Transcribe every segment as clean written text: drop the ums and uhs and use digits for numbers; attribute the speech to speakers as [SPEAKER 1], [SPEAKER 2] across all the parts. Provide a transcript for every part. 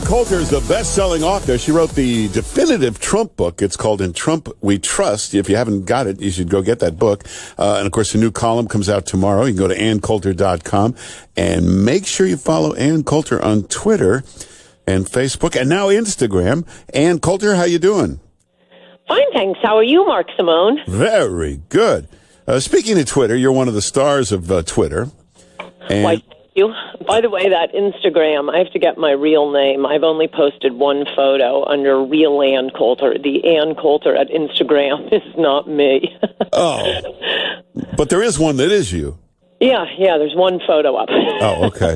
[SPEAKER 1] Coulter is the best-selling author. She wrote the definitive Trump book. It's called In Trump We Trust. If you haven't got it, you should go get that book. And, of course, a new column comes out tomorrow. You can go to AnnCoulter.com and make sure you follow Ann Coulter on Twitter and Facebook and now Instagram. Ann Coulter, how you doing?
[SPEAKER 2] Fine, thanks. How are you, Mark Simone?
[SPEAKER 1] Very good. Speaking of Twitter, you're one of the stars of Twitter. And
[SPEAKER 2] Why, thank you. By the way, that Instagram, I have to get my real name. I've only posted one photo under real Ann Coulter. The Ann Coulter at Instagram is not me.
[SPEAKER 1] Oh, but there is one that is you.
[SPEAKER 2] Yeah, there's one photo up.
[SPEAKER 1] Oh, okay.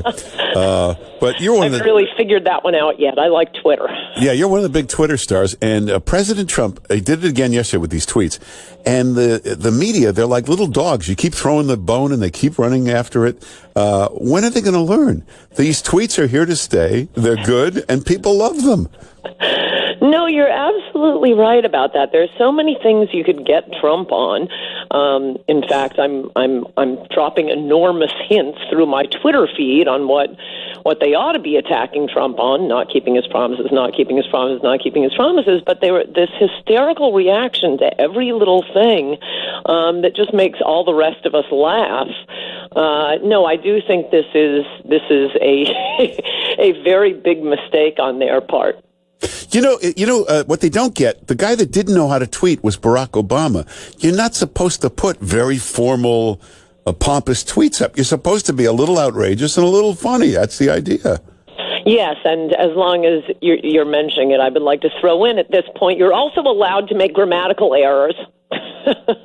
[SPEAKER 1] But you're one of the...
[SPEAKER 2] I haven't really figured that one out yet. I like Twitter.
[SPEAKER 1] Yeah, you're one of the big Twitter stars. And President Trump, he did it again yesterday with these tweets. And the media, they're like little dogs. You keep throwing the bone and they keep running after it. When are they going to learn? These tweets are here to stay. They're good, and people love them.
[SPEAKER 2] No, you're absolutely right about that. There's so many things you could get Trump on. In fact, I'm dropping enormous hints through my Twitter feed on what they ought to be attacking Trump on: not keeping his promises, not keeping his promises, not keeping his promises. But they were this hysterical reaction to every little thing that just makes all the rest of us laugh. No, I do think this is a a very big mistake on their part.
[SPEAKER 1] You know what they don't get? The guy that didn't know how to tweet was Barack Obama. You're not supposed to put very formal, pompous tweets up. You're supposed to be a little outrageous and a little funny. That's the idea.
[SPEAKER 2] Yes, and as long as you're mentioning it, I would like to throw in at this point, you're also allowed to make grammatical errors.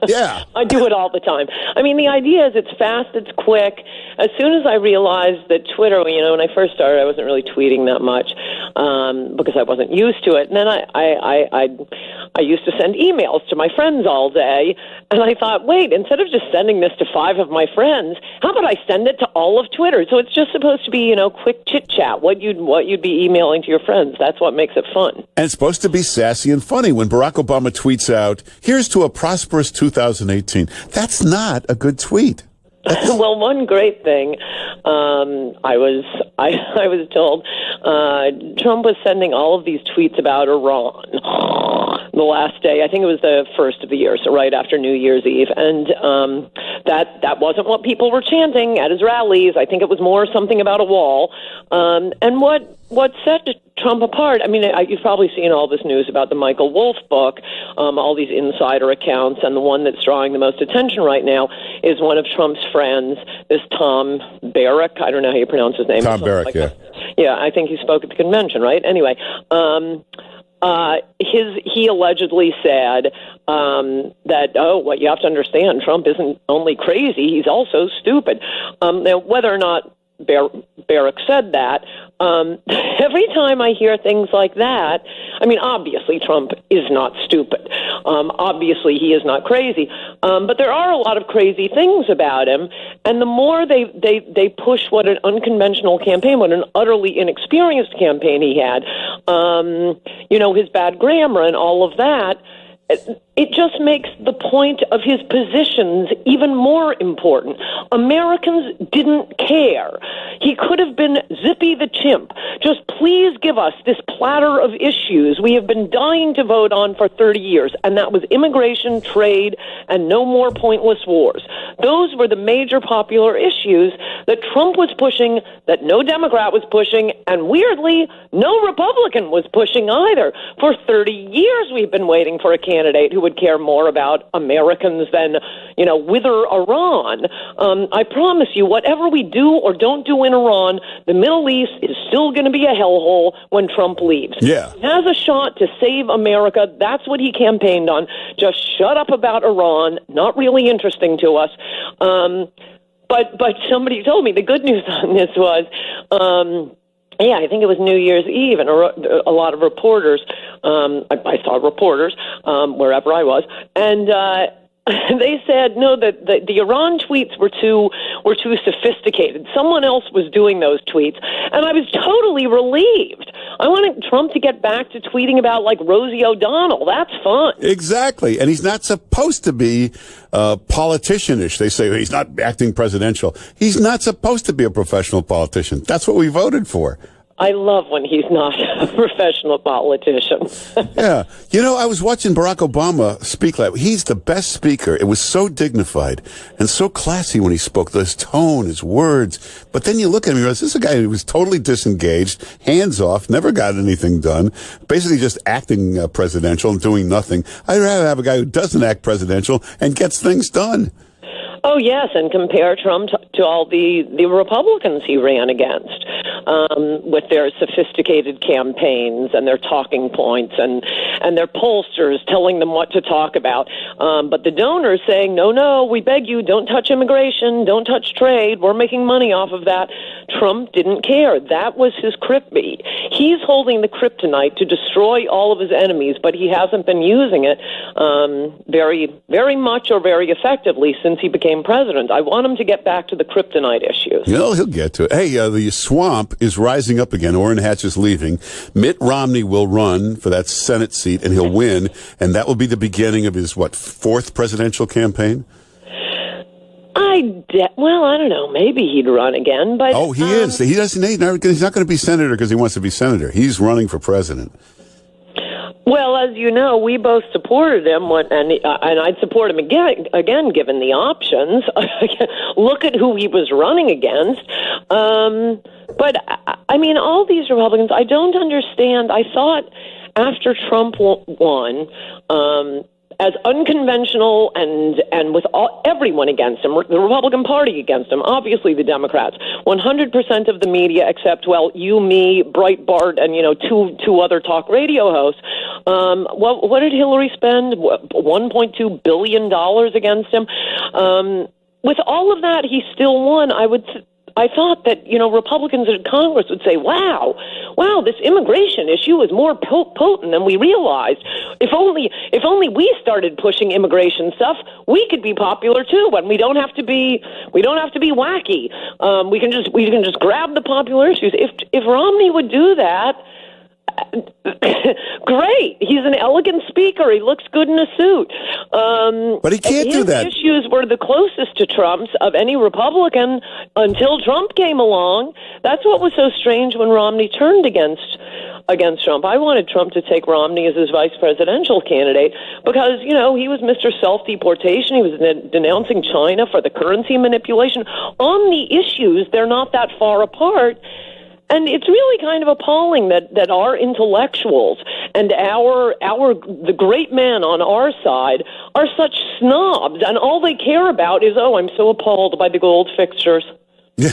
[SPEAKER 1] Yeah.
[SPEAKER 2] I do it all the time. I mean, the idea is it's fast, it's quick. As soon as I realized that Twitter, when I first started, I wasn't really tweeting that much because I wasn't used to it. And then I used to send emails to my friends all day, and I thought, wait, instead of just sending this to 5 of my friends, how about I send it to all of Twitter? So it's just supposed to be, quick chit-chat, what you'd be emailing to your friends. That's what makes it fun.
[SPEAKER 1] And it's supposed to be sassy and funny. When Barack Obama tweets out, "Here's to a prosperous 2018. That's not a good tweet.
[SPEAKER 2] Well, one great thing, I was told Trump was sending all of these tweets about Iran the last day. I think it was the first of the year, so right after New Year's Eve, and that wasn't what people were chanting at his rallies. I think it was more something about a wall. And what set Trump apart? I mean, you've probably seen all this news about the Michael Wolff book, all these insider accounts, and the one that's drawing the most attention right now is one of Trump's friends, this Tom Barrack. I don't know how you pronounce his name.
[SPEAKER 1] Tom Barrack, yeah.
[SPEAKER 2] Yeah, I think he spoke at the convention, right? Anyway, he allegedly said that, what you have to understand, Trump isn't only crazy, he's also stupid. Now, whether or not Barrack said that, every time I hear things like that, I mean, obviously Trump is not stupid. Obviously he is not crazy. But there are a lot of crazy things about him. And the more they push what an unconventional campaign, what an utterly inexperienced campaign he had, his bad grammar and all of that, it just makes the point of his positions even more important. Americans didn't care. He could have been Zippy the chimp. Just please give us this platter of issues we have been dying to vote on for 30 years, and that was immigration, trade, and no more pointless wars. Those were the major popular issues that Trump was pushing, that no Democrat was pushing, and weirdly, no Republican was pushing either. For 30 years we've been waiting for a candidate who would care more about Americans than, wither Iran. I promise you, whatever we do or don't do in Iran, the Middle East is still going to be a hellhole when Trump leaves.
[SPEAKER 1] Yeah.
[SPEAKER 2] He has a shot to save America. That's what he campaigned on. Just shut up about Iran. Not really interesting to us. But somebody told me the good news on this was, I think it was New Year's Eve, and a lot of reporters, I saw reporters wherever I was, and they said no, that the Iran tweets were too sophisticated. Someone else was doing those tweets, and I was totally relieved. I wanted Trump to get back to tweeting about like Rosie O'Donnell. That's fun.
[SPEAKER 1] Exactly, and he's not supposed to be politicianish. They say he's not acting presidential. He's not supposed to be a professional politician. That's what we voted for.
[SPEAKER 2] I love when he's not a professional politician.
[SPEAKER 1] Yeah. I was watching Barack Obama speak he's the best speaker. It was so dignified and so classy when he spoke. His tone, his words. But then you look at him and realize this is a guy who was totally disengaged, hands off, never got anything done, basically just acting presidential and doing nothing. I'd rather have a guy who doesn't act presidential and gets things done.
[SPEAKER 2] Oh, yes, and compare Trump to all the Republicans he ran against with their sophisticated campaigns and their talking points and their pollsters telling them what to talk about. But the donors saying, no, we beg you, don't touch immigration, don't touch trade, we're making money off of that. Trump didn't care. That was his kryptonite. He's holding the kryptonite to destroy all of his enemies, but he hasn't been using it very, very much or very effectively since he became president. I want him to get back to the kryptonite issues.
[SPEAKER 1] He'll get to it. Hey, the swamp is rising up again. Orrin Hatch is leaving. Mitt Romney will run for that Senate seat, and he'll win, and that will be the beginning of his, fourth presidential campaign?
[SPEAKER 2] Well, I don't know. Maybe he'd run again, but...
[SPEAKER 1] Oh, he is. He's not going to be senator because he wants to be senator. He's running for president.
[SPEAKER 2] Well, as you know, we both supported him, and I'd support him again, given the options. Look at who he was running against. But, I mean, all these Republicans, I don't understand. I thought after Trump won, as unconventional and with everyone against him, the Republican Party against him, obviously the Democrats, 100% of the media except, you, me, Breitbart, and, two other talk radio hosts. What did Hillary spend? $1.2 billion against him. With all of that, he still won. I thought that, Republicans in Congress would say, wow, this immigration issue is more potent than we realized. If only we started pushing immigration stuff, we could be popular too. And we don't have to be wacky. We can just grab the popular issues. If Romney would do that, great. He's an elegant speaker. He looks good in a suit.
[SPEAKER 1] But he can't do that.
[SPEAKER 2] His issues were the closest to Trump's of any Republican until Trump came along. That's what was so strange when Romney turned against Trump. I wanted Trump to take Romney as his vice presidential candidate because, he was Mr. Self-Deportation. He was denouncing China for the currency manipulation. On the issues, they're not that far apart. And it's really kind of appalling that our intellectuals and the great men on our side are such snobs, and all they care about is, I'm so appalled by the gold fixtures.
[SPEAKER 1] Yeah,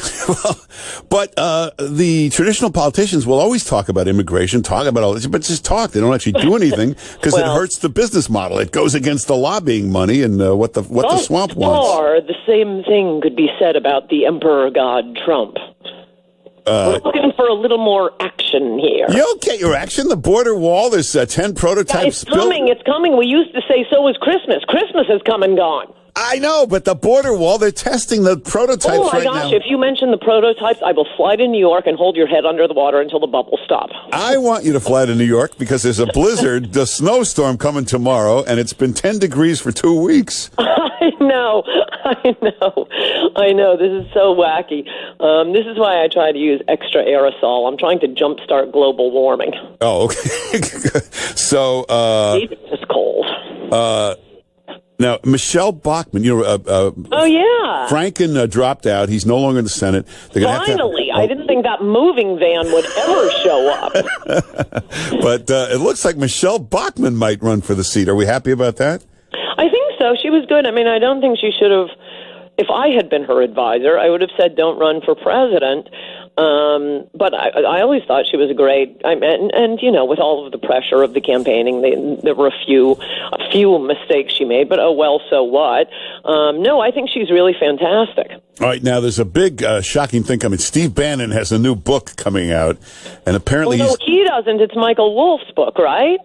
[SPEAKER 1] but the traditional politicians will always talk about immigration, talk about all this, but just talk. They don't actually do anything because it hurts the business model. It goes against the lobbying money and what the swamp wants.
[SPEAKER 2] Or the same thing could be said about the emperor god Trump. We're looking for a little more action here.
[SPEAKER 1] You'll get your action. The border wall, there's 10 prototypes built.
[SPEAKER 2] It's coming. We used to say, so is Christmas. Christmas has come and gone.
[SPEAKER 1] I know, but the border wall, they're testing the prototypes right now.
[SPEAKER 2] Oh, my gosh, if you mention the prototypes, I will fly to New York and hold your head under the water until the bubbles stop.
[SPEAKER 1] I want you to fly to New York because there's a blizzard, the snowstorm coming tomorrow, and it's been 10 degrees for 2 weeks.
[SPEAKER 2] I know. This is so wacky. This is why I try to use extra aerosol. I'm trying to jumpstart global warming.
[SPEAKER 1] Oh, okay. So,
[SPEAKER 2] it's just cold.
[SPEAKER 1] Now, Michelle Bachmann,
[SPEAKER 2] oh, yeah.
[SPEAKER 1] Franken dropped out. He's no longer in the Senate.
[SPEAKER 2] Finally. I didn't think that moving van would ever show up.
[SPEAKER 1] But it looks like Michelle Bachmann might run for the seat. Are we happy about that?
[SPEAKER 2] I think so. She was good. I mean, I don't think she should have. If I had been her advisor, I would have said don't run for president. But I always thought she was great. And with all of the pressure of the campaigning, there were a few mistakes she made. But so what? No, I think she's really fantastic.
[SPEAKER 1] All right, now there's a big shocking thing coming. Steve Bannon has a new book coming out, and apparently
[SPEAKER 2] he doesn't. It's Michael Wolff's book, right?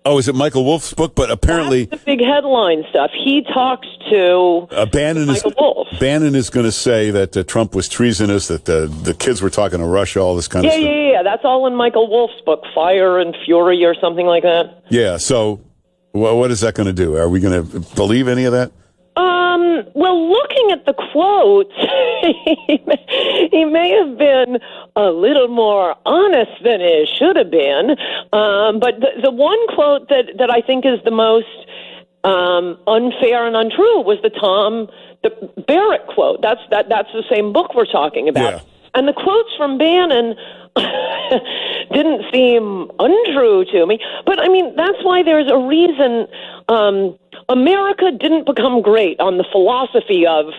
[SPEAKER 1] Oh, is it Michael Wolff's book? But apparently...
[SPEAKER 2] That's the big headline stuff. He talks to Michael Wolff.
[SPEAKER 1] Bannon is going to say that Trump was treasonous, that the kids were talking to Russia, all this kind of stuff.
[SPEAKER 2] Yeah. That's all in Michael Wolff's book, Fire and Fury or something like that.
[SPEAKER 1] Yeah, so what is that going to do? Are we going to believe any of that?
[SPEAKER 2] Well, looking at the quotes, he may have been a little more honest than it should have been. But the one quote that I think is the most unfair and untrue was the Barrett quote. That's the same book we're talking about.
[SPEAKER 1] Yeah.
[SPEAKER 2] And the quotes from Bannon didn't seem untrue to me. But, I mean, that's why there's a reason America didn't become great on the philosophy of,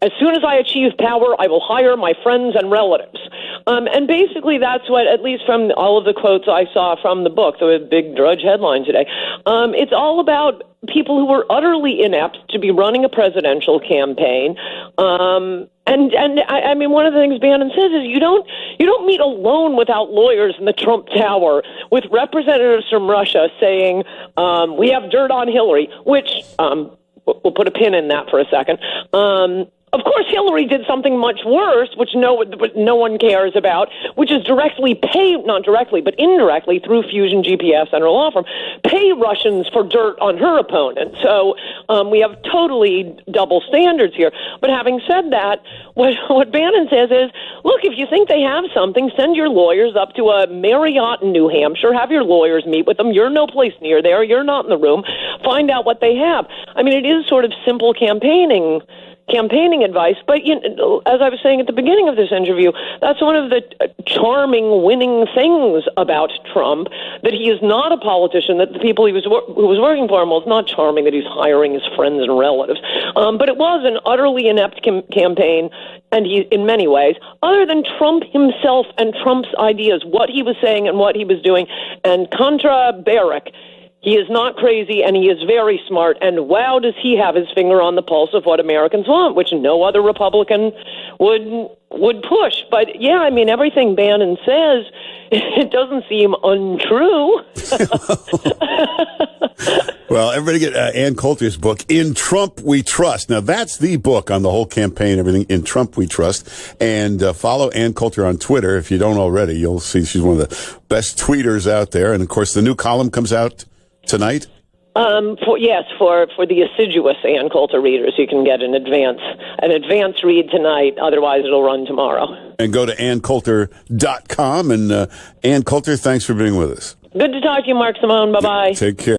[SPEAKER 2] as soon as I achieve power, I will hire my friends and relatives. And basically that's what, at least from all of the quotes I saw from the book, the big Drudge headline today, it's all about people who were utterly inept to be running a presidential campaign. And I mean, one of the things Bannon says is you don't meet alone without lawyers in the Trump Tower with representatives from Russia saying, we have dirt on Hillary, which, we'll put a pin in that for a second. Of course, Hillary did something much worse, which no one cares about, which is not directly, but indirectly through Fusion GPS and her law firm, pay Russians for dirt on her opponent. So we have totally double standards here. But having said that, what Bannon says is, look, if you think they have something, send your lawyers up to a Marriott in New Hampshire, have your lawyers meet with them. You're no place near there. You're not in the room. Find out what they have. I mean, it is sort of simple campaigning advice, but as I was saying at the beginning of this interview, that's one of the charming, winning things about Trump, that he is not a politician, that the people who was working for him, well, it's not charming that he's hiring his friends and relatives, but it was an utterly inept campaign, and he, in many ways, other than Trump himself and Trump's ideas, what he was saying and what he was doing, and contra Barrack, he is not crazy, and he is very smart, and wow, does he have his finger on the pulse of what Americans want, which no other Republican would push. But, yeah, I mean, everything Bannon says, it doesn't seem untrue.
[SPEAKER 1] Well, everybody get Ann Coulter's book, In Trump We Trust. Now, that's the book on the whole campaign, everything, In Trump We Trust. And follow Ann Coulter on Twitter. If you don't already, you'll see she's one of the best tweeters out there. And, of course, the new column comes out tonight?
[SPEAKER 2] For the assiduous Ann Coulter readers, you can get an advance read tonight. Otherwise, it'll run tomorrow.
[SPEAKER 1] And go to AnnCoulter.com. And Ann Coulter, thanks for being with us.
[SPEAKER 2] Good to talk to you, Mark Simone. Bye-bye.
[SPEAKER 1] Take care.